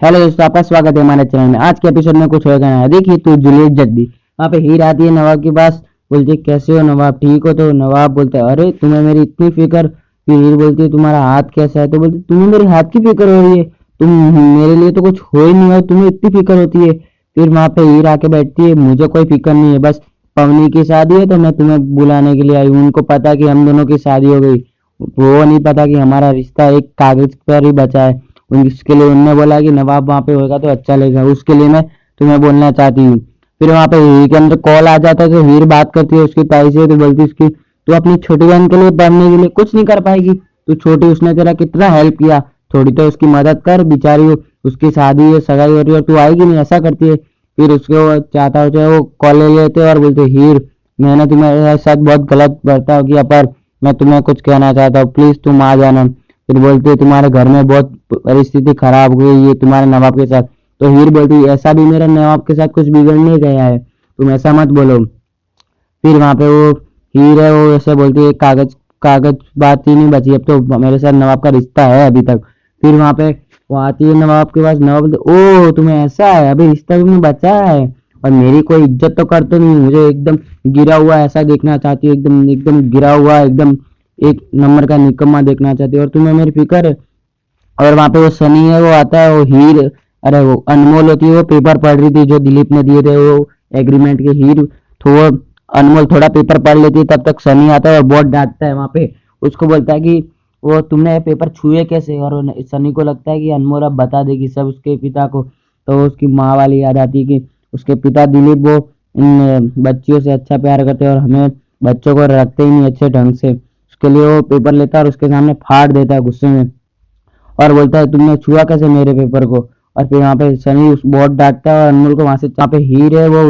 Hello दोस्तों, आपका स्वागत है हमारे चैनल में। आज के एपिसोड में कुछ होगा ना। देखिए तू जूलियट जल्दी वहाँ पे हीर आती है नवाब के पास। बोलती है कैसे हो नवाब, ठीक हो? तो नवाब बोलता है अरे तुम्हें मेरी इतनी फिक्र। फिर हीर बोलती है तुम्हारा हाथ कैसा है? तो बोलती है तुम्हें मेरे हाथ की फिक्र हो रही है? तुम मेरे लिए तो कुछ हो ही नहीं हो, तुम्हें इतनी फिक्र होती है। फिर वहाँ पे हीर आके बैठती है, मुझे कोई फिक्र नहीं है, बस पवनी की शादी है तो मैं तुम्हें बुलाने के लिए आई हूँ। उनको पता कि हम दोनों की शादी हो गई, वो नहीं पता कि हमारा रिश्ता एक कागज पर ही बचा है। उसके लिए उनने बोला कि नवाब वहाँ पे होगा तो अच्छा लगेगा, उसके लिए मैं तुम्हें बोलना चाहती हूँ। फिर वहाँ पे हीर के अंदर कॉल आ जाता है तो हीर बात करती है उसकी ताई से। तो बोलती है उसकी तू अपनी छोटी बहन के लिए पढ़ने के लिए कुछ नहीं कर पाएगी, तू छोटी, उसने तेरा कितना हेल्प किया, थोड़ी तो उसकी मदद कर बेचारी, उसकी शादी है, सगाई हो रही है और तू आएगी नहीं, ऐसा करती है। फिर उसके वो चाहता हो चाहे वो कॉल ले लेते और बोलते हीर मैंने तुम्हारे साथ बहुत गलत बर्ताव किया, पर मैं तुम्हें कुछ कहना चाहता हूँ, प्लीज तुम आ जाना। फिर बोलती है तुम्हारे घर में बहुत परिस्थिति खराब हुई है तुम्हारे नवाब के साथ। तो हीर बोलती है ऐसा भी मेरे नवाब के साथ कुछ बिगड़ने गया है, तुम ऐसा मत बोलो। फिर वहाँ पे वो हीर है, वो ऐसे बोलती है कागज कागज बात ही नहीं बची, अब तो मेरे साथ नवाब का रिश्ता है अभी तक। फिर वहाँ पे वो आती है नवाब के पास, नवाब बोलते ओ तुम्हें ऐसा है, अभी रिश्ता तुम्हें बचा है और मेरी कोई इज्जत तो करते नहीं, मुझे एकदम गिरा हुआ ऐसा देखना चाहती है, एकदम एकदम गिरा हुआ, एकदम एक नंबर का निकम्मा देखना चाहती है और तुम्हें मेरी फिक्र है। और वहाँ पे वो सनी है, वो आता है, वो हीर, अरे वो अनमोल होती है, वो पेपर पढ़ रही थी जो दिलीप ने दिए थे वो एग्रीमेंट के। हीर तो वो अनमोल थोड़ा पेपर पढ़ लेती है, तब तक सनी आता है और बहुत डांटता है वहाँ पे। उसको बोलता है कि वो तुमने पेपर छुए कैसे, और सनी को लगता है कि अनमोल अब बता देगी सब उसके पिता को। तो उसकी माँ वाली याद आती है कि उसके पिता दिलीप वो इन बच्चियों से अच्छा प्यार करते हैं और हमें बच्चों को रखते ही नहीं अच्छे ढंग से। उसके लिए वो पेपर लेता है और उसके सामने फाड़ देता है गुस्से में और बोलता है तुमने छुआ कैसे मेरे पेपर को। और फिर वहाँ पे सनी उस बहुत डांटता है और अनमोल को वहां से, वहाँ पे हीर है वो